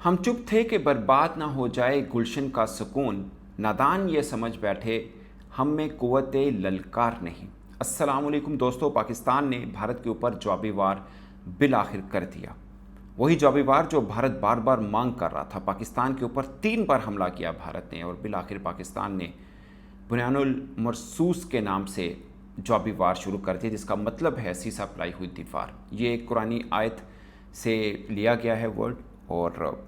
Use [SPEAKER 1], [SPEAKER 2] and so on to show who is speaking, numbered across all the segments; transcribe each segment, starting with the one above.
[SPEAKER 1] हम चुप थे कि बर्बाद ना हो जाए गुलशन का सुकून, नादान ये समझ बैठे हम में कुव्वत ललकार नहीं। अस्सलाम वालेकुम दोस्तों, पाकिस्तान ने भारत के ऊपर जवाबी वार बिल आखिर कर दिया। वही जवाबी वार जो भारत बार बार मांग कर रहा था। पाकिस्तान के ऊपर 3 बार हमला किया भारत ने और बिल आखिर पाकिस्तान ने बुनियानुल मरसूस के नाम से जवाबी वार शुरू कर दिया, जिसका मतलब है सीसा पलाई हुई दीवार। ये एक कुरानी आयत से लिया गया है वर्ड। और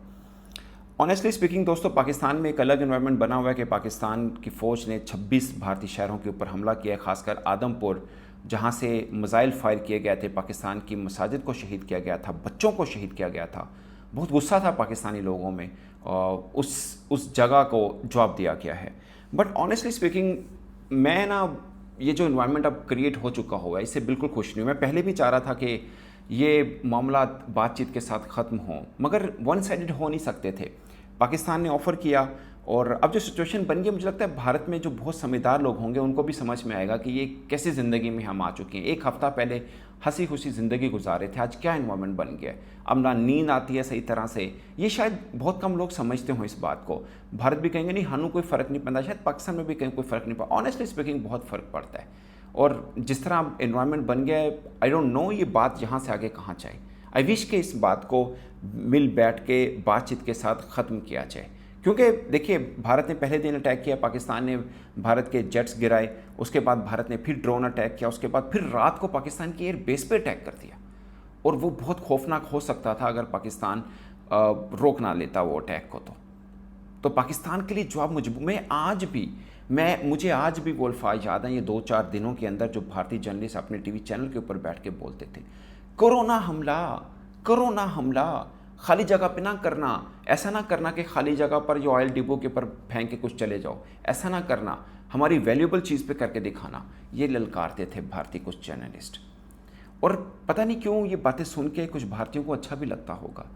[SPEAKER 1] ऑनेस्टली स्पीकिंग दोस्तों, पाकिस्तान में एक अलग इन्वायरमेंट बना हुआ है कि पाकिस्तान की फ़ौज ने 26 भारतीय शहरों के ऊपर हमला किया है, खासकर आदमपुर, जहां से मिसाइल फायर किए गए थे। पाकिस्तान की मसाजिद को शहीद किया गया था, बच्चों को शहीद किया गया था। बहुत गुस्सा था पाकिस्तानी लोगों में और उस जगह को जवाब दिया गया है। बट ऑनेस्टली स्पीकिंग, मैं ना ये जो इन्वायरमेंट अब क्रिएट हो चुका होगा, इससे बिल्कुल खुश नहीं हूँ। मैं पहले भी चाह रहा था कि ये मामला बातचीत के साथ ख़त्म हो, मगर वन साइडेड हो नहीं सकते थे। पाकिस्तान ने ऑफ़र किया और अब जो सिचुएशन बन गई, मुझे लगता है भारत में जो बहुत समझदार लोग होंगे उनको भी समझ में आएगा कि ये कैसी ज़िंदगी में हम आ चुके हैं। एक हफ़्ता पहले हंसी खुशी ज़िंदगी गुजारे थे, आज क्या इन्वायरमेंट बन गया है। अब ना नींद आती है सही तरह से। ये शायद बहुत कम लोग समझते हों इस बात को। भारत भी कहेंगे नहीं, हानू कोई फ़र्क नहीं पड़ता, शायद पाकिस्तान में भी कहीं कोई फ़र्क नहीं पड़ता। ऑनेस्टली स्पीकिंग बहुत फ़र्क पड़ता है। और जिस तरह इन्वायरमेंट बन गया है, आई डोंट नो ये बात यहाँ से आगे कहाँ जाए। आई विश के इस बात को मिल बैठ के बातचीत के साथ ख़त्म किया जाए। क्योंकि देखिए, भारत ने पहले दिन अटैक किया, पाकिस्तान ने भारत के जेट्स गिराए, उसके बाद भारत ने फिर ड्रोन अटैक किया, उसके बाद फिर रात को पाकिस्तान की एयर बेस पे अटैक कर दिया। और वो बहुत खौफनाक हो सकता था अगर पाकिस्तान रोक ना लेता वो अटैक को। तो पाकिस्तान के लिए जवाब मुझे आज भी वो अल्फाज याद हैं, ये 2-4 दिनों के अंदर जो भारतीय जर्नलिस्ट अपने टीवी चैनल के ऊपर बैठ के बोलते थे, कोरोना हमला, कोरोना हमला, खाली जगह पे ना करना, ऐसा ना करना कि खाली जगह पर जो ऑयल डिब्बों के ऊपर फेंक के कुछ चले जाओ, ऐसा ना करना, हमारी वैल्यूएबल चीज़ पे करके दिखाना। ये ललकारते थे भारतीय कुछ जर्नलिस्ट। और पता नहीं क्यों ये बातें सुन के कुछ भारतीयों को अच्छा भी लगता होगा।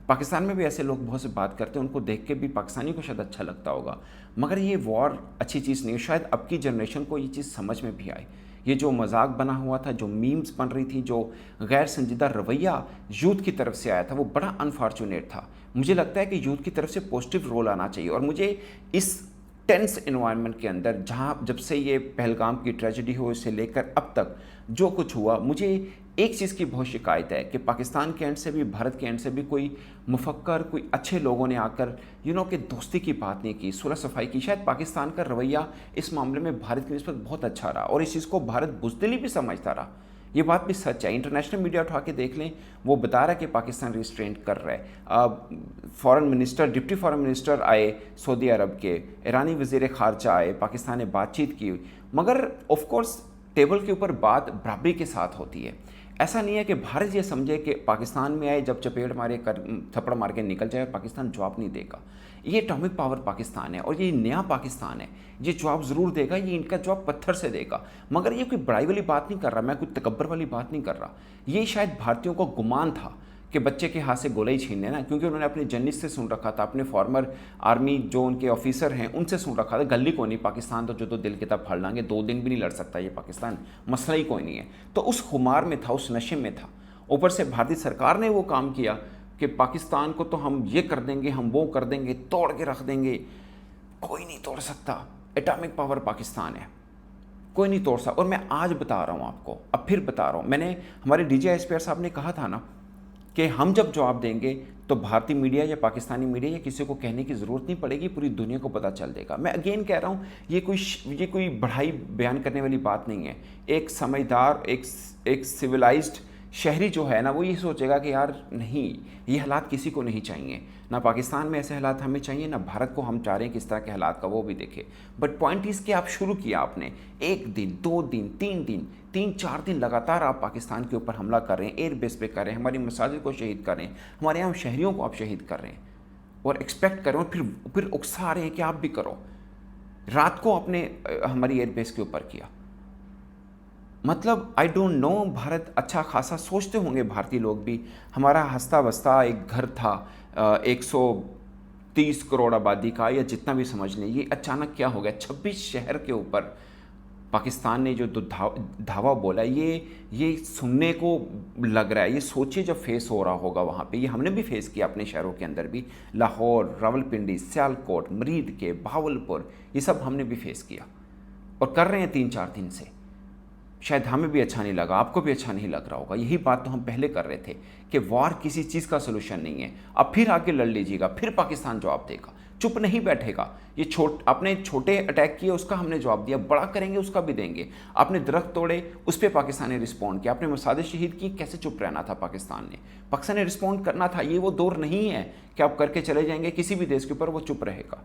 [SPEAKER 1] पाकिस्तान में भी ऐसे लोग बहुत से बात करते हैं, उनको देख के भी पाकिस्तानी को शायद अच्छा लगता होगा। मगर ये वॉर अच्छी चीज़ नहीं है। शायद अब की जनरेशन को ये चीज़ समझ में भी आए। ये जो मजाक बना हुआ था, जो मीम्स बन रही थी, जो गैर संजीदा रवैया यूथ की तरफ से आया था, वो बड़ा अनफॉर्चुनेट था। मुझे लगता है कि यूथ की तरफ से पॉजिटिव रोल आना चाहिए। और मुझे इस टेंस इन्वायरमेंट के अंदर, जहाँ जब से ये पहलगाम की ट्रेजेडी हो, इससे लेकर अब तक जो कुछ हुआ, मुझे एक चीज़ की बहुत शिकायत है कि पाकिस्तान के एंड से भी, भारत के एंड से भी कोई मुफक्कर, कोई अच्छे लोगों ने आकर कि दोस्ती की बात नहीं की, सुलह सफाई की। शायद पाकिस्तान का रवैया इस मामले में भारत की निस्बत बहुत अच्छा रहा और इस चीज़ को भारत बुज़दिली भी समझता रहा। ये बात भी सच है। इंटरनेशनल मीडिया उठा के देख लें, वो बता रहा है कि पाकिस्तान रिस्ट्रेंट कर रहा है। Foreign minister, deputy foreign minister आए सऊदी अरब के, ईरानी वज़ीर ख़ारजा आए, पाकिस्तान ने बातचीत की। मगर ऑफ कोर्स टेबल के ऊपर बात बराबरी के साथ होती है। ऐसा नहीं है कि भारत ये समझे कि पाकिस्तान में आए, जब चपेट मारे कर थप्पड़ मार के निकल जाए, पाकिस्तान जवाब नहीं देगा। ये एटॉमिक पावर पाकिस्तान है और ये नया पाकिस्तान है। ये जवाब ज़रूर देगा, ये इनका जवाब पत्थर से देगा। मगर ये कोई बड़ाई वाली बात नहीं कर रहा, मैं कोई तकब्बर वाली बात नहीं कर रहा। ये शायद भारतीयों को गुमान था कि बच्चे के हाथ से गोले ही छीन लेना, क्योंकि उन्होंने अपने जर्नलिस्ट से सुन रखा था, अपने फॉर्मर आर्मी जो उनके ऑफिसर हैं उनसे सुन रखा था, गली को नहीं, पाकिस्तान तो जो तो दिल के तब फाड़ लाएंगे, 2 दिन भी नहीं लड़ सकता ये पाकिस्तान, मसला ही कोई नहीं है। तो उस खुमार में था, उस नशे में था। ऊपर से भारतीय सरकार ने वो काम किया कि पाकिस्तान को तो हम ये कर देंगे, हम वो कर देंगे, तोड़ के रख देंगे। कोई नहीं तोड़ सकता, एटॉमिक पावर पाकिस्तान है, कोई नहीं तोड़ सकता। और मैं आज बता रहा हूँ आपको, अब फिर बता रहा हूँ, मैंने, हमारे DGI साहब ने कहा था ना कि हम जब जवाब देंगे तो भारतीय मीडिया या पाकिस्तानी मीडिया या किसी को कहने की ज़रूरत नहीं पड़ेगी, पूरी दुनिया को पता चल देगा। मैं अगेन कह रहा हूँ, ये कोई बढ़ाई बयान करने वाली बात नहीं है। एक समझदार, एक सिविलाइज्ड शहरी जो है ना, वो ये सोचेगा कि यार नहीं, ये हालात किसी को नहीं चाहिए, ना पाकिस्तान में ऐसे हालात हमें चाहिए, ना भारत को हम चाह रहे हैं किस तरह के हालात का वो भी देखे। बट पॉइंट इज़ कि आप शुरू किया आपने, 1 दिन, 2 दिन, 3 दिन, 3-4 दिन लगातार आप पाकिस्तान के ऊपर हमला कर रहे हैं, एयर बेस पे कर रहे हैं, हमारी मसाजिद को शहीद कर रहे हैं, हमारे यहाँ शहरियों को आप शहीद कर रहे हैं और एक्सपेक्ट कर रहे हो, फिर उकसा रहे हैं कि आप भी करो। रात को आपने हमारी एयर बेस के ऊपर किया। मतलब आई डोंट नो, भारत अच्छा खासा सोचते होंगे भारतीय लोग भी। हमारा हंसता बसता एक घर था 130 करोड़ आबादी का, या जितना भी समझ लें, ये अचानक क्या हो गया, 26 शहर के ऊपर पाकिस्तान ने जो धावा बोला, ये सुनने को लग रहा है, ये सोचिए जब फेस हो रहा होगा वहाँ पे, ये हमने भी फेस किया अपने शहरों के अंदर भी, लाहौर, रावलपिंडी, सियालकोट, मरीद के, बहावलपुर, ये सब हमने भी फेस किया और कर रहे हैं 3-4 दिन से। शायद हमें भी अच्छा नहीं लगा, आपको भी अच्छा नहीं लग रहा होगा। यही बात तो हम पहले कर रहे थे कि वॉर किसी चीज़ का सोल्यूशन नहीं है। अब फिर आके लड़ लीजिएगा, फिर पाकिस्तान जवाब देगा, चुप नहीं बैठेगा। ये अपने छोटे अटैक किए उसका हमने जवाब दिया, बड़ा करेंगे उसका भी देंगे। आपने दरख्त तोड़े उस पर पाकिस्तान ने रिस्पॉन्ड किया, आपने मसाजिद शहीद की, कैसे चुप रहना था पाकिस्तान ने? पाकिस्तान ने रिस्पॉन्ड करना था। ये वो दौर नहीं है कि आप करके चले जाएंगे किसी भी देश के ऊपर वो चुप रहेगा।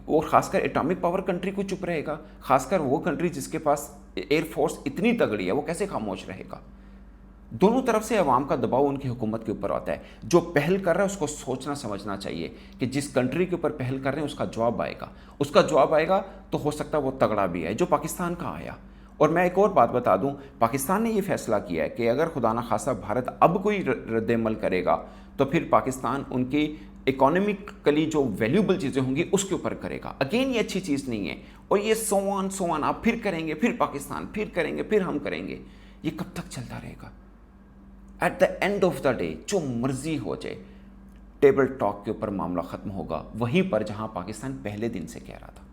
[SPEAKER 1] और ख़ासकर एटॉमिक पावर कंट्री को चुप रहेगा, खासकर वो कंट्री जिसके पास एयरफोर्स इतनी तगड़ी है, वो कैसे खामोश रहेगा? दोनों तरफ से अवाम का दबाव उनकी हुकूमत के ऊपर आता है। जो पहल कर रहा है उसको सोचना समझना चाहिए कि जिस कंट्री के ऊपर पहल कर रहे हैं उसका जवाब आएगा, उसका जवाब आएगा तो हो सकता है वो तगड़ा भी है, जो पाकिस्तान का आया। और मैं एक और बात बता दूं, पाकिस्तान ने ये फैसला किया है कि अगर खुदा ना खासा भारत अब कोई रद्द-ए-अमल करेगा तो फिर पाकिस्तान उनकी इकोनॉमिकली जो वैल्यूबल चीज़ें होंगी उसके ऊपर करेगा। अगेन ये अच्छी चीज़ नहीं है। और ये सो ऑन आप फिर करेंगे, फिर पाकिस्तान, फिर करेंगे, फिर हम करेंगे, ये कब तक चलता रहेगा? At the end of the day जो मर्जी हो जाए, टेबल टॉक के ऊपर मामला ख़त्म होगा वहीं पर जहां पाकिस्तान पहले दिन से कह रहा था,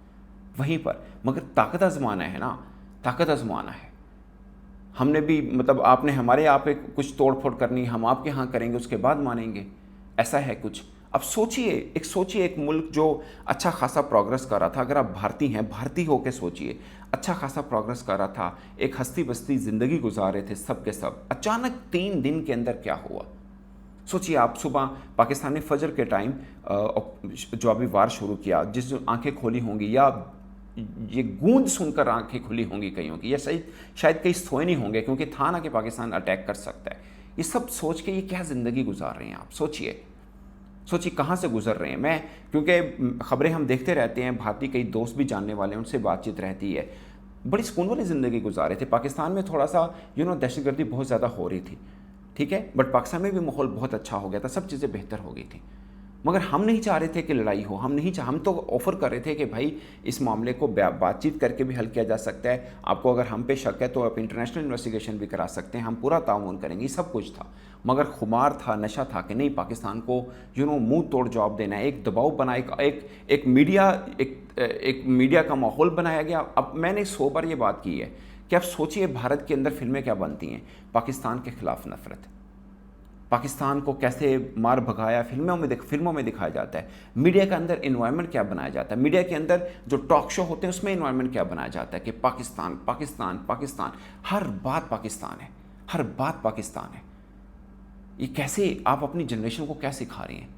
[SPEAKER 1] वहीं पर। मगर ताकत आजमाना है ना, ताकत आजमाना है। हमने भी मतलब आपने हमारे यहाँ पे कुछ तोड़ फोड़ करनी, हम आपके यहाँ करेंगे, उसके बाद मानेंगे, ऐसा है कुछ। अब सोचिए एक मुल्क जो अच्छा खासा प्रोग्रेस कर रहा था, अगर आप भारतीय हैं, भारतीय होकर सोचिए, अच्छा खासा प्रोग्रेस कर रहा था, एक हस्ती बस्ती ज़िंदगी गुजार रहे थे सब के सब, अचानक 3 दिन के अंदर क्या हुआ? सोचिए आप, सुबह पाकिस्तान ने फजर के टाइम जो अभी वार शुरू किया, जिस आंखें खोली होंगी या ये गूंज सुनकर आंखें खुली होंगी कईयों की, या शायद कई सोए नहीं होंगे क्योंकि था ना कि पाकिस्तान अटैक कर सकता है। ये सब सोच के ये क्या ज़िंदगी गुजार रहे हैं आप? सोचिए कहाँ से गुजर रहे हैं। मैं क्योंकि ख़बरें हम देखते रहते हैं, भारतीय कई दोस्त भी जानने वाले हैं, उनसे बातचीत रहती है, बड़ी सुकून वाली ज़िंदगी गुजार रहे थे। पाकिस्तान में थोड़ा सा दहशतगर्दी बहुत ज़्यादा हो रही थी, ठीक है, बट पाकिस्तान में भी माहौल बहुत अच्छा हो गया था, सब चीज़ें बेहतर हो गई थी। मगर हम नहीं चाह रहे थे कि लड़ाई हो, हम तो ऑफ़र कर रहे थे कि भाई इस मामले को बातचीत करके भी हल किया जा सकता है। आपको अगर हम पे शक है तो आप इंटरनेशनल इन्वेस्टिगेशन भी करा सकते हैं, हम पूरा ताउन करेंगे, सब कुछ था। मगर खुमार था, नशा था कि नहीं, पाकिस्तान को मुंह तोड़ जवाब देना है। एक दबाव बना, एक मीडिया का माहौल बनाया गया। अब मैंने 100 बार ये बात की है कि आप सोचिए भारत के अंदर फिल्में क्या बनती हैं, पाकिस्तान के खिलाफ नफरत, पाकिस्तान को कैसे मार भगाया फिल्मों में दिखाया जाता है। मीडिया के अंदर इन्वायरमेंट क्या बनाया जाता है, मीडिया के अंदर जो टॉक शो होते हैं उसमें इन्वायरमेंट क्या बनाया जाता है कि पाकिस्तान पाकिस्तान पाकिस्तान, हर बात पाकिस्तान है, हर बात पाकिस्तान है। ये कैसे आप अपनी जनरेशन को क्या सिखा रहे हैं?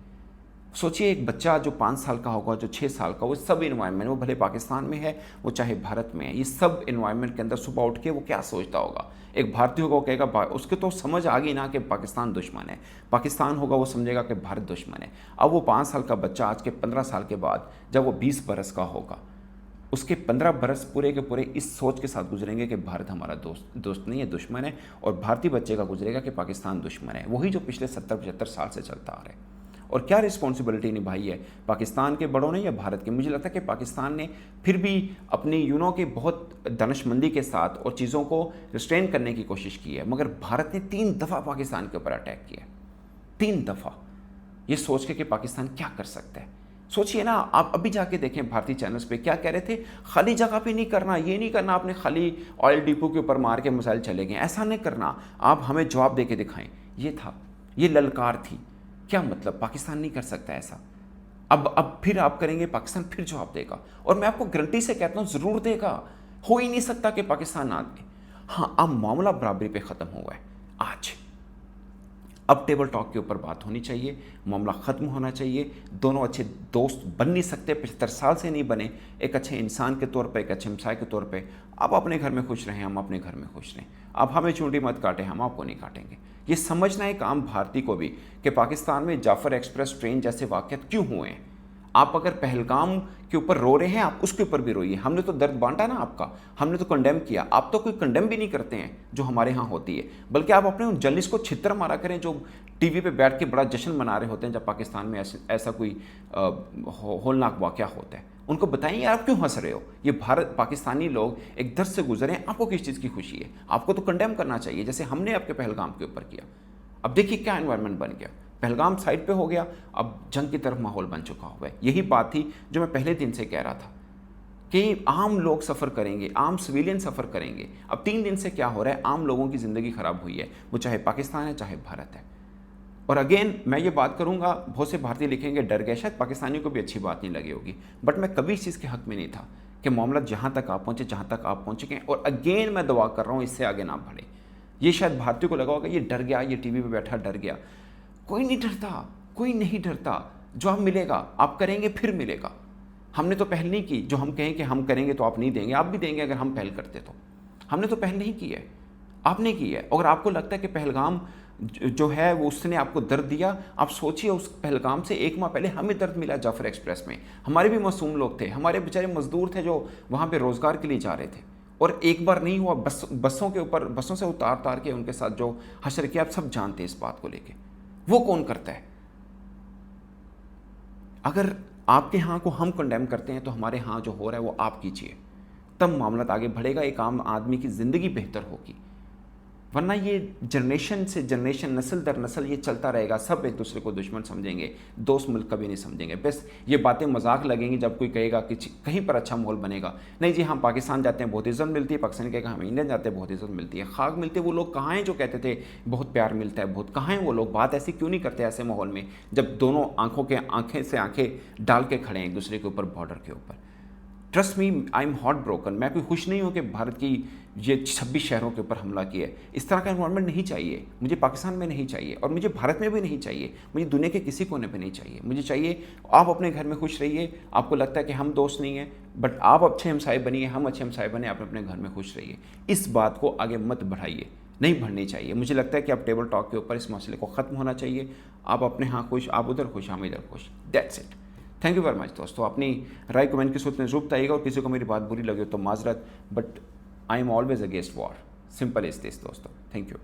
[SPEAKER 1] सोचिए एक बच्चा जो 5 साल का होगा, जो 6 साल का, वो सब इन्वायरमेंट, वो भले पाकिस्तान में है, वो चाहे भारत में है, ये सब इन्वायरमेंट के अंदर सुबह उठ के वो क्या सोचता होगा? एक भारतीय होगा वो कहेगा, उसके तो समझ आ गई ना कि पाकिस्तान दुश्मन है। पाकिस्तान होगा वो समझेगा कि भारत दुश्मन है। अब वो 5 साल का बच्चा आज के 15 साल के बाद जब वो 20 बरस का होगा, उसके 15 बरस पूरे के पूरे इस सोच के साथ गुजरेंगे कि भारत हमारा दोस्त नहीं है, दुश्मन है। और भारतीय बच्चे का गुजरेगा कि पाकिस्तान दुश्मन है, वही जो पिछले 70-75 साल से चलता आ रहा है। और क्या रिस्पॉन्सिबिलिटी निभाई है पाकिस्तान के बड़ों ने या भारत के? मुझे लगता है कि पाकिस्तान ने फिर भी अपनी की बहुत दानिशमंदी के साथ और चीज़ों को रिस्ट्रेन करने की कोशिश की है, मगर भारत ने 3 दफ़ा पाकिस्तान के ऊपर अटैक किया, 3 दफ़ा, ये सोच के कि पाकिस्तान क्या कर सकता है। सोचिए ना, आप अभी जाके देखें भारतीय चैनल्स पे क्या कह रहे थे, खाली जगह पे नहीं करना, ये नहीं करना आपने खाली ऑयल डिपो के ऊपर मार के मिसाइल चले गए, ऐसा नहीं करना, आप हमें जवाब दे के दिखाएं। ये था, ये ललकार थी। क्या मतलब पाकिस्तान नहीं कर सकता ऐसा? अब फिर आप करेंगे, पाकिस्तान फिर जवाब देगा, और मैं आपको गारंटी से कहता हूँ ज़रूर देगा। हो ही नहीं सकता कि पाकिस्तान ना दे। हाँ, अब मामला बराबरी पे ख़त्म हुआ है आज। अब टेबल टॉक के ऊपर बात होनी चाहिए, मामला ख़त्म होना चाहिए। दोनों अच्छे दोस्त बन नहीं सकते, 75 साल से नहीं बने। एक अच्छे इंसान के तौर पे, एक अच्छे हमसाय के तौर पे आप अपने घर में खुश रहें, हम अपने घर में खुश रहें। आप हमें चूंटी मत काटें, हम आपको नहीं काटेंगे। ये समझना एक आम भारतीय को भी कि पाकिस्तान में जाफर एक्सप्रेस ट्रेन जैसे वाक़यात क्यों हुए हैं। आप अगर पहलगाम के ऊपर रो रहे हैं, आप उसके ऊपर भी रोइए। हमने तो दर्द बांटा ना आपका, हमने तो कंडेम किया। आप तो कोई कंडेम भी नहीं करते हैं जो हमारे यहाँ होती है, बल्कि आप अपने उन जर्नलिस्ट को छितर मारा करें जो टीवी पे बैठ के बड़ा जश्न मना रहे होते हैं जब पाकिस्तान में ऐसा कोई होलनाक वाक़या होता है। उनको बताएं यार आप क्यों हंस रहे हो, ये भारत पाकिस्तानी लोग एक दर्द से गुजरे हैं, आपको किस चीज़ की खुशी है? आपको तो कंडेम करना चाहिए जैसे हमने आपके पहलगाम के ऊपर किया। अब देखिए क्या एनवायरनमेंट बन गया, पहलगाम साइड पे हो गया, अब जंग की तरफ माहौल बन चुका हुआ है। यही बात थी जो मैं पहले दिन से कह रहा था कि आम लोग सफ़र करेंगे, आम सिविलियन सफ़र करेंगे। अब 3 दिन से क्या हो रहा है, आम लोगों की ज़िंदगी ख़राब हुई है, वो चाहे पाकिस्तान है चाहे भारत है। और अगेन मैं ये बात करूंगा, बहुत से भारतीय लिखेंगे डर गए, शायद पाकिस्तानियों को भी अच्छी बात नहीं लगी होगी, बट मैं कभी इस चीज़ के हक में नहीं था कि मामला जहाँ तक आप पहुँचे, जहाँ तक आप पहुँच गए। और अगेन मैं दुआ कर रहा हूँ इससे आगे ना बढ़े। ये शायद भारतीयों को लगा होगा ये डर गया, ये टीवी पे बैठा डर गया। कोई नहीं डरता, कोई नहीं डरता। जो आप मिलेगा आप करेंगे फिर मिलेगा। हमने तो पहल नहीं की, जो हम कहें कि हम करेंगे तो आप नहीं देंगे, आप भी देंगे अगर हम पहल करते तो। हमने तो पहल नहीं की है, आपने की है। अगर आपको लगता है कि पहलगाम जो है वो उसने आपको दर्द दिया, आप सोचिए उस पहलगाम से 1 माह पहले हमें दर्द मिला जाफर एक्सप्रेस में। हमारे भी मासूम लोग थे, हमारे बेचारे मजदूर थे जो वहाँ पे रोज़गार के लिए जा रहे थे, और एक बार नहीं हुआ, बसों के ऊपर, बसों से उतार के उनके साथ जो हशर किया, आप सब जानते हैं इस बात को लेके। वो कौन करता है? अगर आपके यहाँ को हम कंडेम करते हैं तो हमारे यहाँ जो हो रहा है वो आप कीजिए, तब मामला आगे बढ़ेगा, एक आम आदमी की ज़िंदगी बेहतर होगी। वरना ये जनरेशन से जनरेशन, नस्ल दर नस्ल ये चलता रहेगा, सब एक दूसरे को दुश्मन समझेंगे, दोस्त मुल्क कभी नहीं समझेंगे। बस ये बातें मजाक लगेंगी जब कोई कहेगा कि कहीं पर अच्छा माहौल बनेगा। नहीं जी, हम पाकिस्तान जाते हैं बहुत इज्जत मिलती है, पाकिस्तान कहेगा हम इंडिया जाते हैं बहुत इज्जत मिलती है, खाक मिलती है। वो लोग कहाँ हैं जो कहते थे बहुत प्यार मिलता है, बहुत कहाँ हैं वो लोग? बात ऐसी क्यों नहीं करते ऐसे माहौल में जब दोनों आंखें से आंखें डाल के खड़े हैं एक दूसरे के ऊपर, बॉर्डर के ऊपर। Trust me, I am hot broken. मैं कोई खुश नहीं हूँ कि भारत की ये 26 शहरों के ऊपर हमला किया है। इस तरह का एनवायरनमेंट नहीं चाहिए मुझे, पाकिस्तान में नहीं चाहिए, और मुझे भारत में भी नहीं चाहिए, मुझे दुनिया के किसी कोने पे नहीं चाहिए। मुझे चाहिए आप अपने घर में खुश रहिए। आपको लगता है कि हम दोस्त नहीं हैं, बट आप अच्छे हमसाए बनिए, हम अच्छे हमसाए बने, आप अपने घर में खुश रहिए। इस बात को आगे मत बढ़ाइए, नहीं बढ़नी चाहिए। मुझे लगता है कि आप टेबल टॉक के ऊपर इस मसले को ख़त्म होना चाहिए। आप अपने यहाँ खुश, आप उधर खुश, हम इधर खुश, that's it. Thank you very much दोस्तों। अपनी राय कमेंट की सूरत में जरूर बताइएगा, और किसी को मेरी बात बुरी लगे तो माजरत, but I am always against war. Simple is this दोस्तों। Thank you.